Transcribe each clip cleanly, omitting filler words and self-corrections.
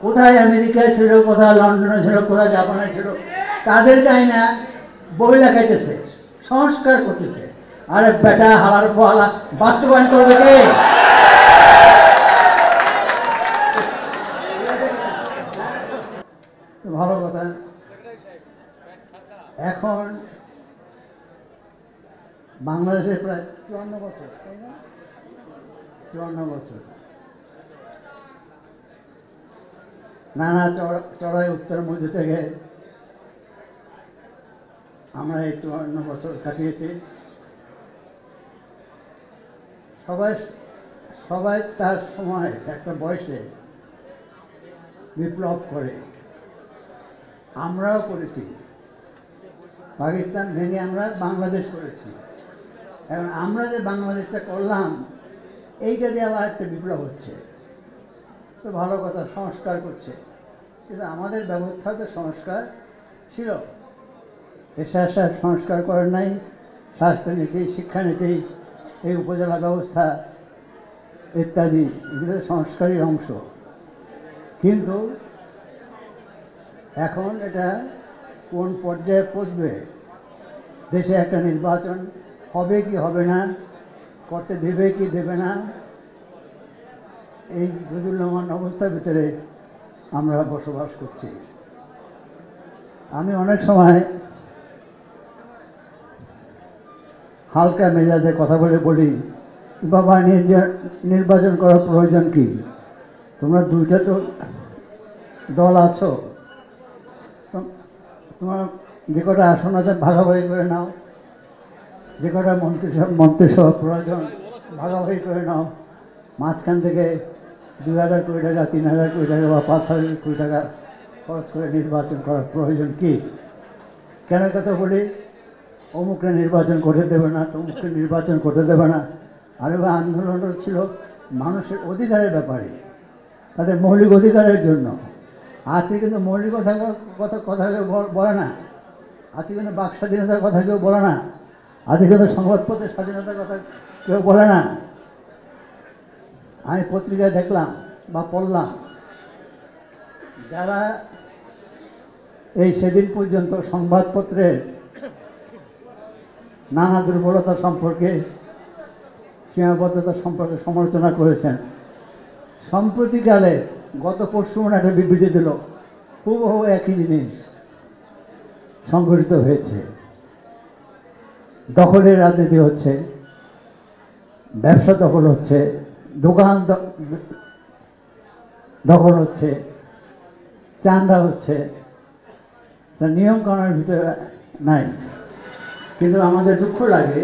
কোথায় আমেরিকায় ছিল, কোথায় লন্ডনে ছিল, কোথায় জাপানে ছিল, তাদেরকে আইনা বই লেখাইতেছে, সংস্কার করতেছে। আরে বেটা হালার ফলা বাস্তবায়ন করবে কে? ভালো কথা। এখন বাংলাদেশে প্রায় 54 বছর, তাই না? 54 বছর নানা চড়াই উত্তর মধ্যে থেকে আমরা এই 54 বছর কাটিয়েছি। সবাই সবাই তার সময় একটা বয়সে বিপ্লব করে, আমরাও করেছি। পাকিস্তান ভেঙে আমরা বাংলাদেশ করেছি। এখন আমরা যে বাংলাদেশটা করলাম, এইটা দিয়ে আবার একটা বিপ্লব হচ্ছে, তো ভালো কথা, সংস্কার করছে। কিন্তু আমাদের ব্যবস্থাতে সংস্কার ছিল, এসে সংস্কার করার নাই। স্বাস্থ্যনীতি, শিক্ষানীতি, এই উপজেলা ব্যবস্থা ইত্যাদি, এগুলো সংস্কারের অংশ। কিন্তু এখন এটা কোন পর্যায়ে পৌঁছবে, দেশে একটা নির্বাচন হবে কি হবে না, করতে দেবে কি দেবে না, এই দোদুল্যমান অবস্থার ভিতরে আমরা বসবাস করছি। আমি অনেক সময় হালকা মেজাজে কথা বলি, বাবা নির্বাচন করার প্রয়োজন কি? তোমরা দুইটা তো দল আছো, তোমার যে কটা আসন আছে ভাগাভাগি করে নাও, যে কটা মন্ত্রিসভা প্রয়োজন ভাগাভাগি করে নাও। মাঝখান থেকে 2000 কোটি টাকা, 3000 কোটি টাকা বা 5000 কোটি টাকা খরচ করে নির্বাচন করার প্রয়োজন কি? কেন কথা বলি? অমুককে নির্বাচন করতে দেবে না, তমুককে নির্বাচন করতে দেবে না। আর আন্দোলনটা ছিল মানুষের অধিকারের ব্যাপারে, তাদের মৌলিক অধিকারের জন্য। আজকে কিন্তু মৌলিক কথা কেউ বলে না, আজকে কিন্তু বাক স্বাধীনতার কথা কেউ বলে না, আজকে কিন্তু সংবাদপত্রের স্বাধীনতার কথা কেউ বলে না। আমি পত্রিকায় দেখলাম বা পড়লাম, যারা এই সেদিন পর্যন্ত সংবাদপত্রের নানা দুর্বলতা সম্পর্কে, সীমাবদ্ধতা সম্পর্কে সমালোচনা করেছেন, সম্প্রতিকালে গত পরশু একটা বিবৃতি দিল, হুবহু একই জিনিস সংঘটিত হয়েছে। দখলের রাজনীতি হচ্ছে, ব্যবসা দখল হচ্ছে, দোকান দখল হচ্ছে, চাঁদা হচ্ছে, নিয়ম কানুনের ভিতরে নাই। কিন্তু আমাদের দুঃখ লাগে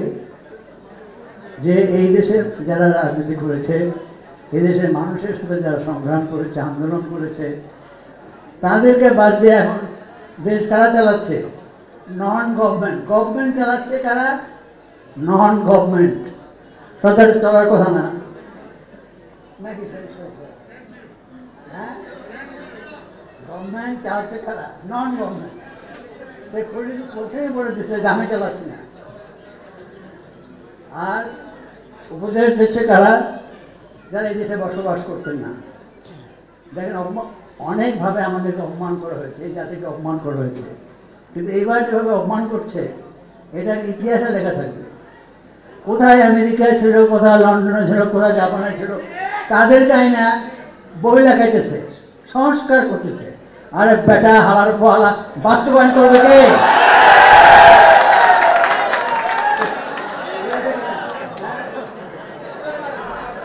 যে এই দেশের যারা রাজনীতি করেছে, এই দেশের মানুষের সাথে যারা সংগ্রাম করেছে, আন্দোলন করেছে, তাদেরকে বাদ দিয়ে এখন দেশ কারা চালাচ্ছে? Non government. গভর্নমেন্ট চালাচ্ছে কারা? Non government. তাদের চলার কথা না। হ্যাঁ, গভর্নমেন্ট চালাচ্ছে কারা? Non government. সেই প্রথমেই বলে দিচ্ছে যে আমি চালাচ্ছি না। আর উপদেশ দিচ্ছে কারা? যারা এই দেশে বসবাস করতেন না। দেখেন, অনেকভাবে আমাদেরকে অপমান করা হয়েছে, এই জাতিকে অপমান করা হয়েছে। কিন্তু এইবার যেভাবে অপমান করছে, এটা ইতিহাসে লেখা থাকবে। কোথায় আমেরিকায় ছিল, কোথায় লন্ডনে ছিল, কোথায় জাপানে ছিল, তাদেরকে আইনা বই লেখাইতেছে, সংস্কার করতেছে। আরে বেটা হালার ফলা বাস্তবায়ন করবে কে?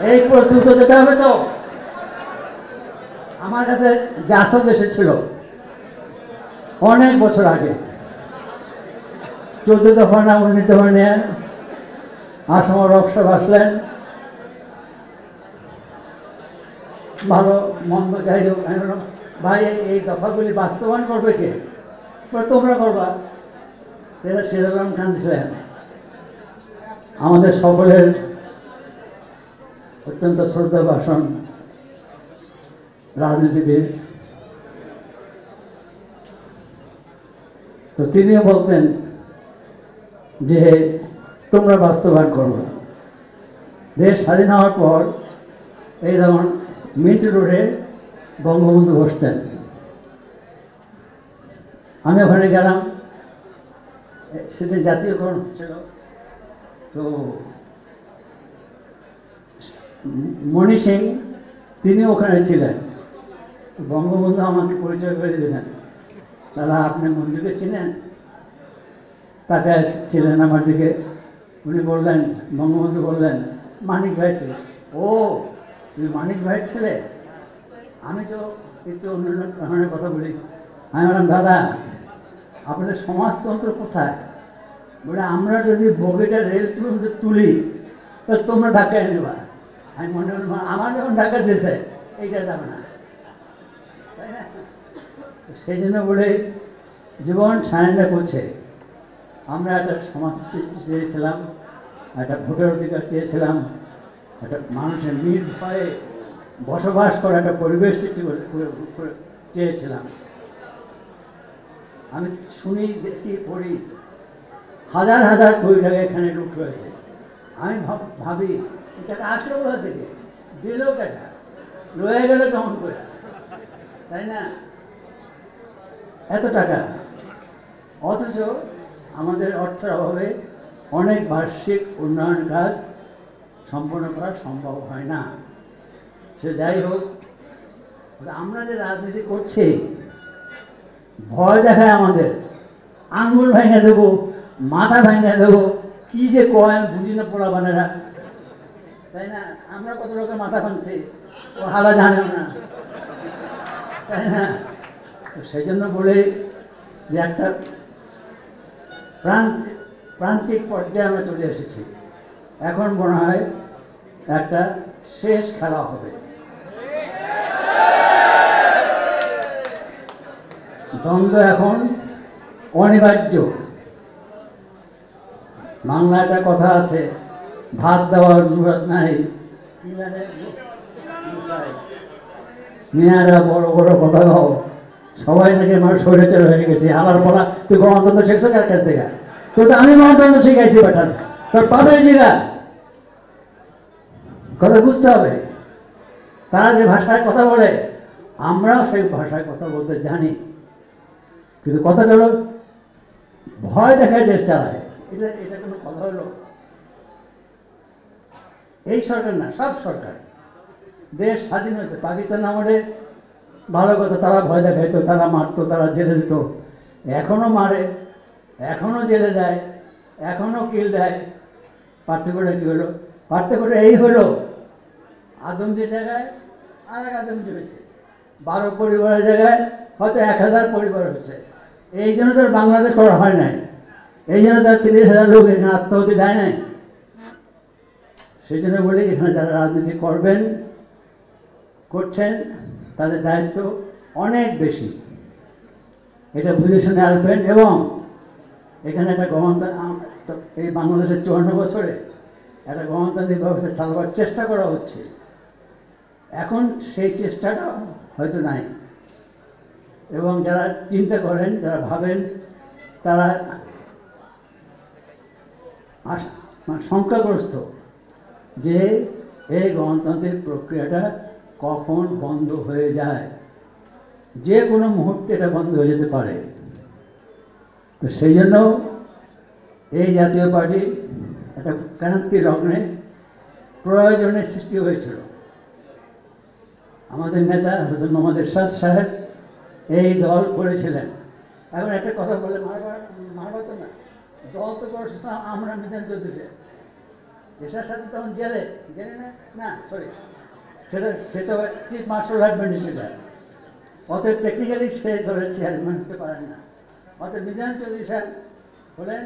এই প্রস্তুত যেতে হবে। তো আমার কাছে জাসদ এসেছিল অনেক বছর আগে, 14 দফা না 19 দফা নিয়ে আসাম রক্সব আসলেন। ভালো মন্দ যাই হোক, ভাই এই দফাগুলি বাস্তবায়ন করবে কে? তোমরা করবা। এরা সিরাজুল খান ছিলেন আমাদের সকলের অত্যন্ত শ্রদ্ধা ভাষণ রাজনীতিবিদ। তো তিনিও বলতেন যে তোমরা বাস্তবায়ন করবে। দেশ স্বাধীন হওয়ার পর এই যেমন মিন্টু রোডে বঙ্গবন্ধু বসতেন। আমি ওখানে গেলাম, সেদিন জাতীয়করণ হচ্ছিল, তো মণি সিং তিনি ওখানে ছিলেন। বঙ্গবন্ধু আমাকে পরিচয় করে দিলেন, দাদা আপনি মঞ্জুকে চিনেন? তাকে ছিলেন আমার দিকে, উনি বললেন, বঙ্গবন্ধু বললেন মানিক ভাই ছিল। ও তুই মানিক ভাইয়ের ছেলে? আমি তো একটু অন্য ধরনের কথা বলি। আমি বললাম দাদা আপনাদের সমাজতন্ত্র কোথায়? বলে আমরা যদি বগিটা রেল তুলি তাহলে তোমরা ঢাকায় নেবা। আমি মনে করলাম আমার যখন ঢাকা দিয়েছে এইটা যাবে না, তাই না? সেই জন্য বলে জীবন সারেন্ডার করছে। আমরা একটা সমাজ চেয়েছিলাম, একটা ভোটের অধিকার চেয়েছিলাম, একটা মানুষের নির্ভয়ে বসবাস করার একটা পরিবেশ সৃষ্টি চেয়েছিলাম। আমি শুনি, দেখি, পড়ি হাজার হাজার কোটি টাকা এখানে লুট হয়েছে। আমি ভাবি এটা আসলো কোথা থেকে, দিল কেটা, রয়ে গেল কেমন করে, তাই না? এত টাকা, অথচ আমাদের অর্থের অভাবে অনেক বার্ষিক উন্নয়ন কাজ সম্পন্ন করা সম্ভব হয় না। সে যাই হোক, আমরা যে রাজনীতি করছি ভয় দেখায় আমাদের, আঙ্গুল ভেঙে দেবো, মাথা ভেঙে দেবো, কি যে কয় বুঝি না পোলাপানেরা, তাই না? আমরা কত লোকের মাথা ভাঙছি, ও হালা জানেও না, তাই না? সেই জন্য বলে যে একটা প্রান্তিক পর্যায়ে আমরা চলে এসেছি। এখন মনে হয় একটা শেষ খেলা হবে। দ্বন্দ্ব এখন অনিবার্য। বাংলা একটা কথা আছে, ভাত দেওয়ার মুরাদ নাই, মেয়েরা বড় বড় কথা গাও, সবাই নাকি আমার শরীরে হয়ে গেছে। আমার বলা তুই গণতন্ত্র শিখছো কার কাছ থেকে? তোর তো আমি গণতন্ত্র শিখাইছি বেটা, তোর পাবে জিরা। কথা বুঝতে হবে, তারা যে ভাষায় কথা বলে আমরাও সেই ভাষায় কথা বলতে জানি, কিন্তু কথা হলো ভয় দেখায় দেশ চালায়। এটা কোনো কথা হলো? এই সরকার না, সব সরকার। দেশ স্বাধীন হয়েছে, পাকিস্তান আমলে ভালো কথা, তারা ভয় দেখাইতো, তারা মারতো, তারা জেলে দিত, এখনো মারে, এখনো জেলে দেয়, এখনো কিল দেয়। পার্থক্যটা কী হলো? পার্থক্যটা এই হলো, আদমজির জায়গায় আর এক আদমজি হয়েছে, 12 পরিবারের জায়গায় হয়তো 1000 পরিবার হয়েছে। এই জন্য তার বাংলাদেশ করা হয় নাই, এই জন্য তার 30,000 লোক এখানে আত্মাহুতি দেয় নাই। সেই জন্য বলি এখানে যারা রাজনীতি করবেন, করছেন, তাদের দায়িত্ব অনেক বেশি। এটা বুঝে শুনে আসবেন। এবং এখানে একটা গণতন্ত্র, এই বাংলাদেশের 54 বছরে একটা গণতান্ত্রিক ব্যবস্থা চালাবার চেষ্টা করা হচ্ছে। এখন সেই চেষ্টাটা হয়তো নাই, এবং যারা চিন্তা করেন, যারা ভাবেন, তারা শঙ্কাগ্রস্ত যে এই গণতান্ত্রিক প্রক্রিয়াটা কখন বন্ধ হয়ে যায়। যে কোনো মুহূর্তে এটা বন্ধ হয়ে যেতে পারে। তো সেই জন্য এই জাতীয় পার্টি একটা ক্রান্তি লগ্নে প্রয়োজনের সৃষ্টি হয়েছিল। আমাদের নেতা হজরত মোহাম্মদ এরশাদ সাহেব এই দল করেছিলেন। এখন একটা কথা বলে মারবার তো না, দল তো করেছিলাম আমরা মিজান চৌধুরী, এরশাদ সাথে তখন জেলে না, না সরি, সেটা চিফ মার্শাল অ্যাডমিনিস্ট্রেটর, অতএব টেকনিক্যালি সে ধরে চেয়ারম্যান হতে পারেন না। অতএব মিজান চৌধুরী সাহেব হলেন